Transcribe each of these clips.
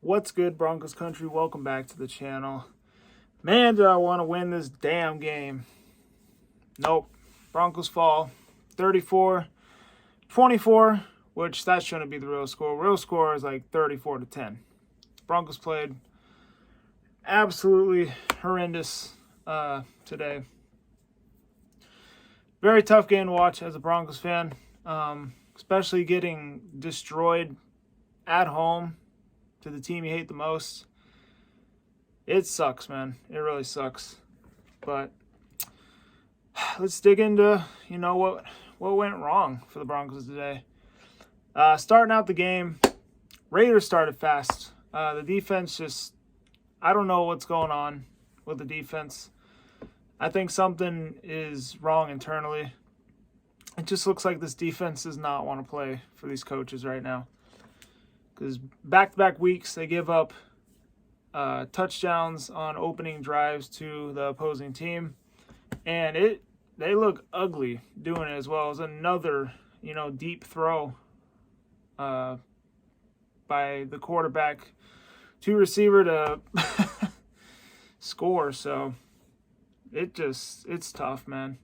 What's good, Broncos country? Welcome back to the channel. Man, do I want to win this damn game. Nope. Broncos fall 34-24, which that shouldn't be the real score. Real score is like 34-10. Broncos played absolutely horrendous today. Very tough game to watch as a Broncos fan, especially getting destroyed at home to the team you hate the most. It sucks, man. It really sucks. But let's dig into, what went wrong for the Broncos today. Starting out the game, Raiders started fast. The defense just, I don't know what's going on with the defense. I think something is wrong internally. It just looks like this defense does not want to play for these coaches right now. Because back-to-back weeks, they give up touchdowns on opening drives to the opposing team. And they look ugly doing it as well. It was another, deep throw by the quarterback to receiver to score. So it's tough, man.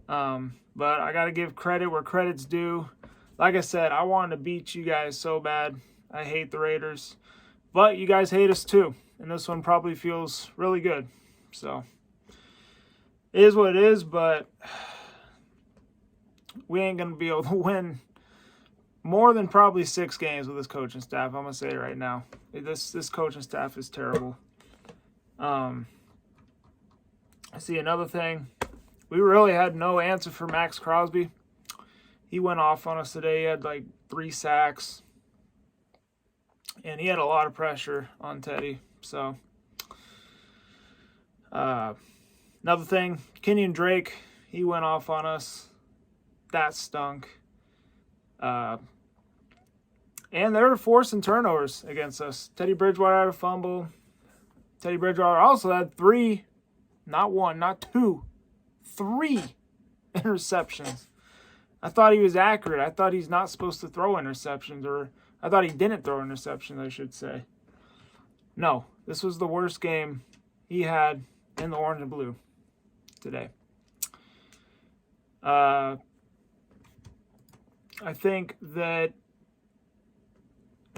But I got to give credit where credit's due. Like I said, I wanted to beat you guys so bad. I hate the Raiders. But you guys hate us too. And this one probably feels really good. So it is what it is, but we ain't going to be able to win more than probably 6 games with this coaching staff. I'm going to say it right now. This coaching staff is terrible. I see another thing. We really had no answer for Max Crosby. He went off on us today. He had like 3 sacks. And he had a lot of pressure on Teddy. So, another thing, Kenyon Drake, he went off on us. That stunk. And they were forcing turnovers against us. Teddy Bridgewater had a fumble. Teddy Bridgewater also had 3, not 1, not 2, 3 interceptions. I thought he was accurate. I thought he's not supposed to throw interceptions, or I thought he didn't throw interceptions, I should say. No, this was the worst game he had in the orange and blue today. I think that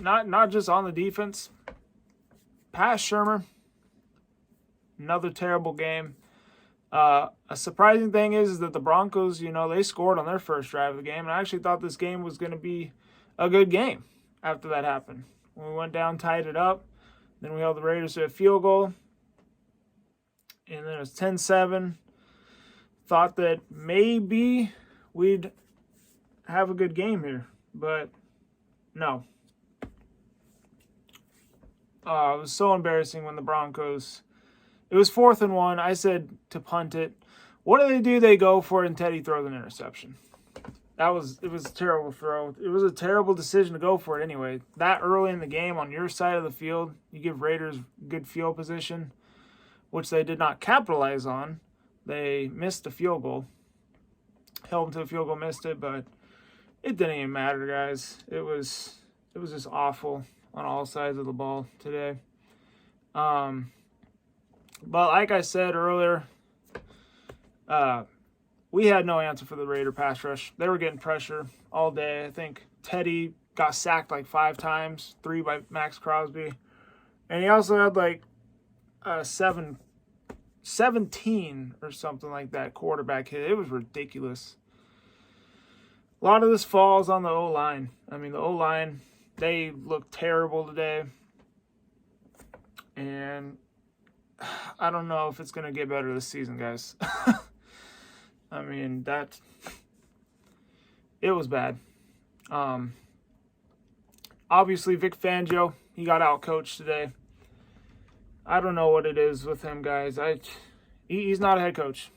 not just on the defense, Pat Shurmur, another terrible game. A surprising thing is that the Broncos, they scored on their first drive of the game, and I actually thought this game was going to be a good game after that happened. When we went down, tied it up, then we held the Raiders to a field goal, and then it was 10-7. Thought that maybe we'd have a good game here, but no. It was so embarrassing when the Broncos... It was 4th and 1. I said to punt it. What do? They go for it, and Teddy throws an interception. It was a terrible throw. It was a terrible decision to go for it anyway. That early in the game on your side of the field, you give Raiders good field position, which they did not capitalize on. They missed the field goal. Held them to a field goal, missed it, but it didn't even matter, guys. It was just awful on all sides of the ball today. But like I said earlier, we had no answer for the Raider pass rush. They were getting pressure all day. I think Teddy got sacked like 5 times, 3 by Max Crosby. And he also had like 17 or something like that quarterback hit. It was ridiculous. A lot of this falls on the O-line. I mean, the O-line, they look terrible today. And I don't know if it's going to get better this season, guys. I mean, it was bad. Obviously, Vic Fangio, he got out-coached today. I don't know what it is with him, guys. He's not a head coach.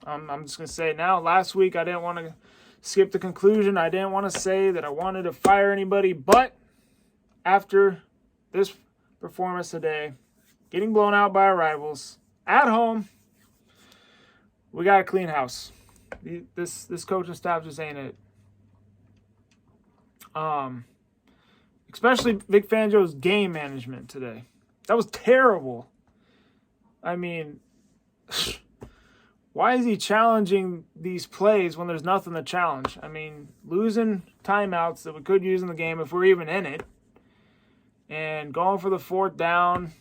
I'm just going to say it now. Last week, I didn't want to skip the conclusion. I didn't want to say that I wanted to fire anybody. But after this performance today, getting blown out by our rivals at home, we got a clean house. This coaching staff just ain't it. especially Vic Fangio's game management today. That was terrible. I mean, why is he challenging these plays when there's nothing to challenge? I mean, losing timeouts that we could use in the game if we're even in it, and going for the fourth down.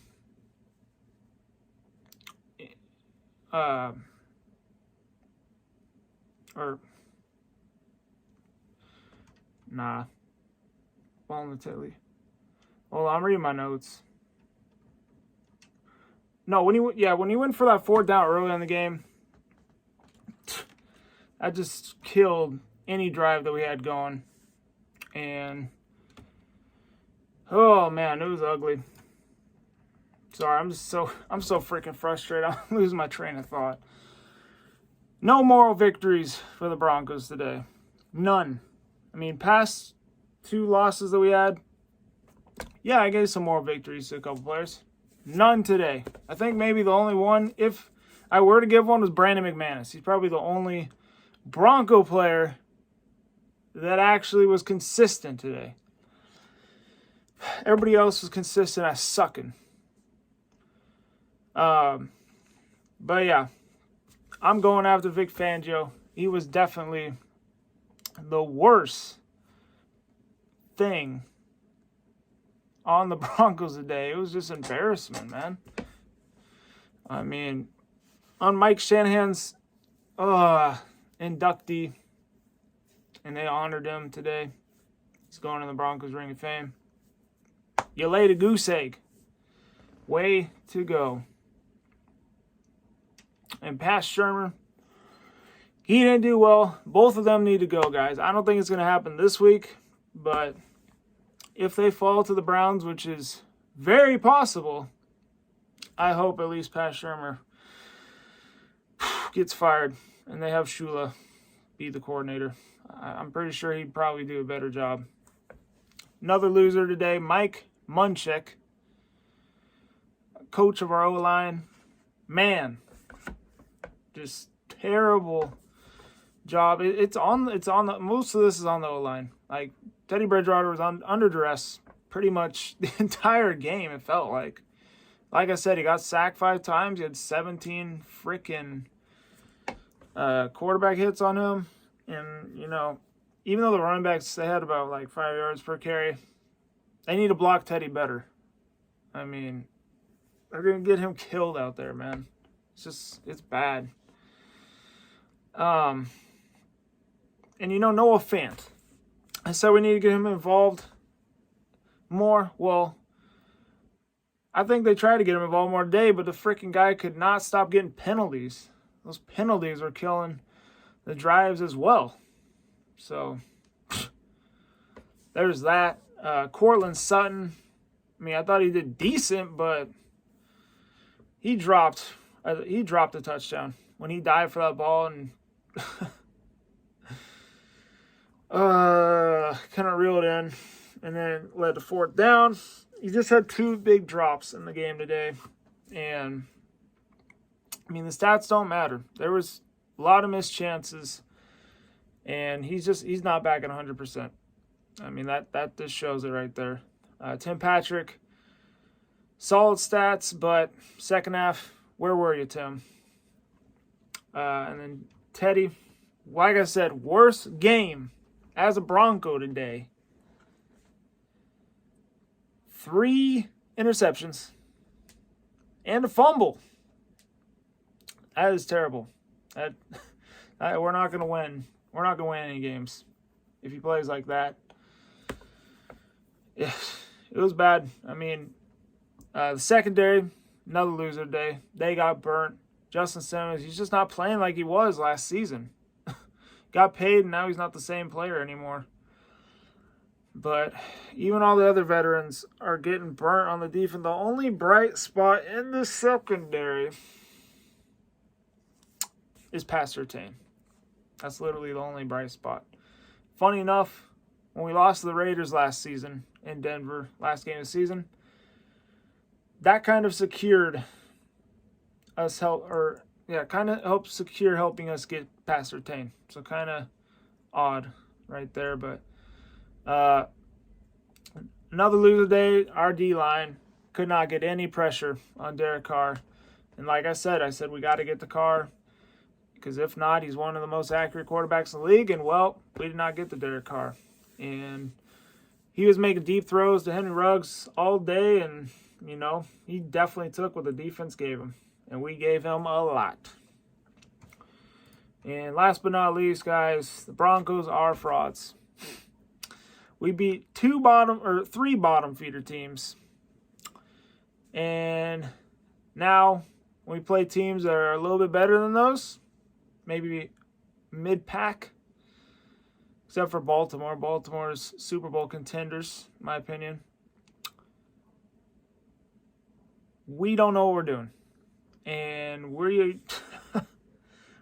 Voluntarily. Well, I'm reading my notes. No, when he went for that fourth down early in the game, that just killed any drive that we had going. And oh man, it was ugly. Sorry, I'm so freaking frustrated. I'm losing my train of thought. No moral victories for the Broncos today. None. I mean, past 2 losses that we had, yeah, I gave some moral victories to a couple players. None today. I think maybe the only one, if I were to give one, was Brandon McManus. He's probably the only Bronco player that actually was consistent today. Everybody else was consistent as sucking. But yeah, I'm going after Vic Fangio. He was definitely the worst thing on the Broncos today. It was just embarrassment, man. I mean, on Mike Shanahan's inductee, and they honored him today. He's going in the Broncos Ring of Fame. You laid a goose egg. Way to go. And Pat Shurmur, he didn't do well. Both of them need to go, guys. I don't think it's going to happen this week, but if they fall to the Browns, which is very possible, I hope at least Pat Shurmur gets fired and they have Shula be the coordinator. I'm pretty sure he'd probably do a better job. Another loser today, Mike Munchak, coach of our O-line. Man, just terrible job. It's on the most of this is on the O-line. Like, Teddy Bridgewater was under duress pretty much the entire game, it felt like. Like I said, he got sacked 5 times. He had 17 freaking quarterback hits on him. And, you know, even though the running backs, they had about like 5 yards per carry, they need to block Teddy better. I mean, they're going to get him killed out there, man. It's bad. And, you know, Noah Fant. I said we need to get him involved more. Well, I think they tried to get him involved more today, but the freaking guy could not stop getting penalties. Those penalties were killing the drives as well. So, there's that. Cortland Sutton, I mean, I thought he did decent, but he dropped a touchdown when he dived for that ball and kind of reeled in and then led to fourth down. He just had 2 big drops in the game today. And, I mean, the stats don't matter. There was a lot of missed chances, and he's not back at 100%. I mean, that just shows it right there. Tim Patrick, solid stats, but second half, where were you, Tim? And then Teddy, like I said, worst game as a Bronco today. 3 interceptions and a fumble. That is terrible. We're not going to win. We're not going to win any games if he plays like that. It was bad. I mean, the secondary, another loser today. They got burnt. Justin Simmons, he's just not playing like he was last season. Got paid, and now he's not the same player anymore. But even all the other veterans are getting burnt on the defense. The only bright spot in the secondary is Pastor Tane. That's literally the only bright spot. Funny enough, when we lost to the Raiders last season in Denver, last game of the season, that kind of secured us helped secure helping us get Pastor Tane. So kind of odd right there, but another loser day. Our D-line could not get any pressure on Derek Carr. And like I said we got to get the Carr, because if not, he's one of the most accurate quarterbacks in the league. And, well, we did not get the Derek Carr. And he was making deep throws to Henry Ruggs all day, and, you know, he definitely took what the defense gave him. And we gave him a lot. And last but not least, guys, the Broncos are frauds. We beat three bottom feeder teams. And now we play teams that are a little bit better than those. Maybe mid-pack. Except for Baltimore. Baltimore's Super Bowl contenders, in my opinion. We don't know what we're doing. And we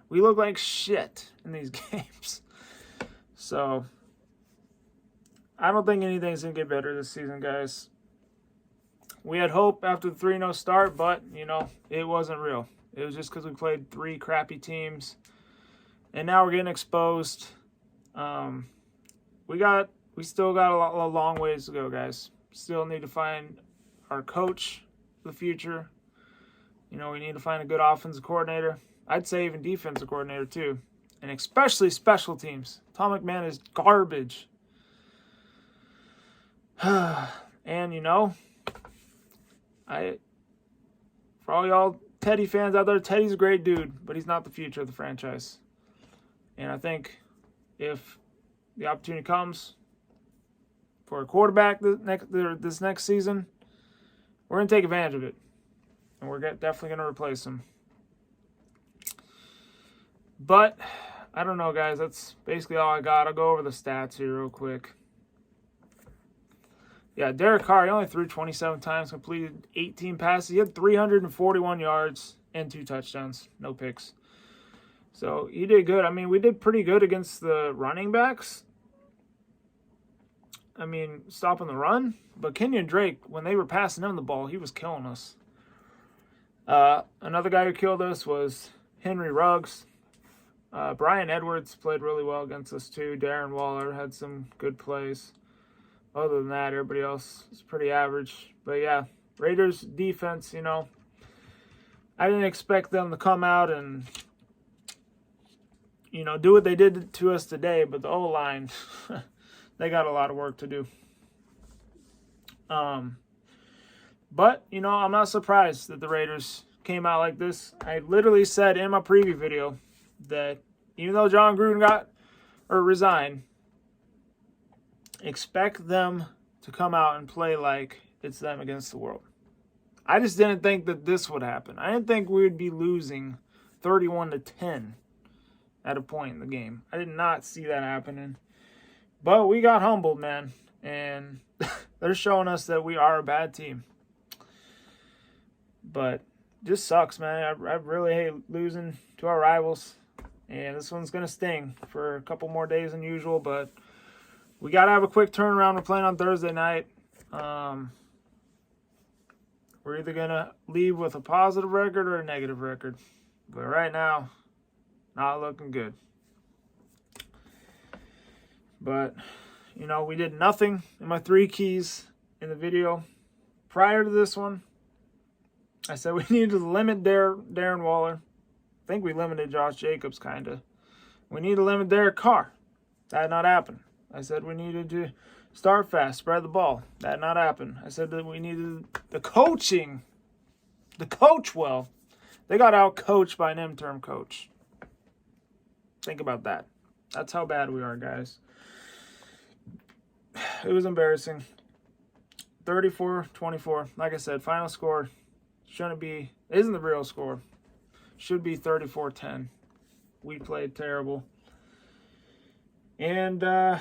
look like shit in these games. So, I don't think anything's going to get better this season, guys. We had hope after the 3-0 start, but, you know, it wasn't real. It was just because we played 3 crappy teams. And now we're getting exposed. We still got a long ways to go, guys. Still need to find our coach for the future. You know, we need to find a good offensive coordinator. I'd say even defensive coordinator, too. And especially special teams. Tom McMahon is garbage. And, you know, for all y'all Teddy fans out there, Teddy's a great dude, but he's not the future of the franchise. And I think if the opportunity comes for a quarterback this next season, we're going to take advantage of it. And we're definitely going to replace him. But, I don't know, guys. That's basically all I got. I'll go over the stats here real quick. Yeah, Derek Carr, he only threw 27 times, completed 18 passes. He had 341 yards and 2 touchdowns. No picks. So, he did good. I mean, we did pretty good against the running backs. I mean, stopping the run. But Kenyon Drake, when they were passing him the ball, he was killing us. Another guy who killed us was Henry Ruggs. Brian Edwards played really well against us too. Darren Waller had some good plays. Other than that, everybody else is pretty average. But yeah, Raiders defense, you know, I didn't expect them to come out and, you know, do what they did to us today. But the O-line, they got a lot of work to do. But, you know, I'm not surprised that the Raiders came out like this. I literally said in my preview video that even though John Gruden resigned, expect them to come out and play like it's them against the world. I just didn't think that this would happen. I didn't think we would be losing 31-10 at a point in the game. I did not see that happening. But we got humbled, man. And they're showing us that we are a bad team. But just sucks, man. I really hate losing to our rivals. And this one's going to sting for a couple more days than usual. But we got to have a quick turnaround. We're playing on Thursday night. We're either going to leave with a positive record or a negative record. But right now, not looking good. But, you know, we did nothing in my 3 keys in the video. Prior to this one, I said we needed to limit Darren Waller. I think we limited Josh Jacobs, kind of. We need to limit Derek Carr. That did not happen. I said we needed to start fast, spread the ball. That did not happen. I said that we needed the coaching. The coach well. They got out-coached by an interim coach. Think about that. That's how bad we are, guys. It was embarrassing. 34-24. Like I said, final score isn't the real score. Should be 34-10. We played terrible. And I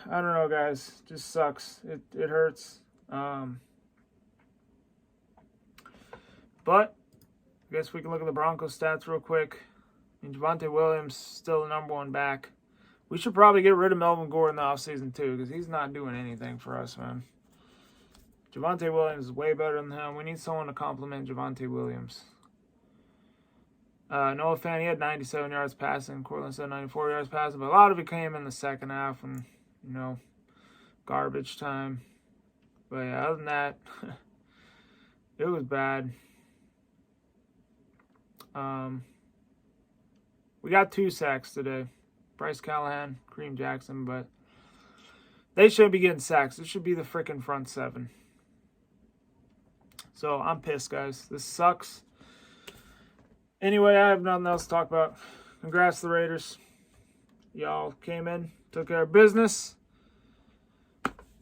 don't know, guys. Just sucks. It hurts. But I guess we can look at the Broncos stats real quick. I mean, Javonte Williams still the number 1 back. We should probably get rid of Melvin Gordon in the offseason too, because he's not doing anything for us, man. Javonte Williams is way better than him. We need someone to complement Javonte Williams. Noah Fant, he had 97 yards passing. Cortland said 94 yards passing. But a lot of it came in the second half and, you know, garbage time. But yeah, other than that, it was bad. We got 2 sacks today. Bryce Callahan, Kareem Jackson, but they shouldn't be getting sacks. It should be the freaking front 7. So I'm pissed, guys. This sucks. Anyway, I have nothing else to talk about. Congrats to the Raiders. Y'all came in, took care of business,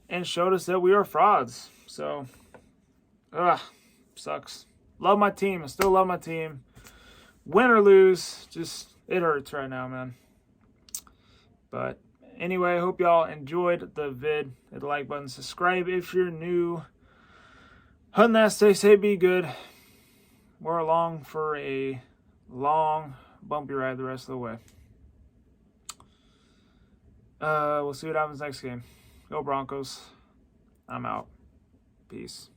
and showed us that we are frauds. So, sucks. Love my team. I still love my team. Win or lose, just it hurts right now, man. But anyway, I hope y'all enjoyed the vid. Hit the like button, subscribe if you're new. Other than that, stay safe, be good. We're along for a long, bumpy ride the rest of the way. We'll see what happens next game. Go Broncos. I'm out. Peace.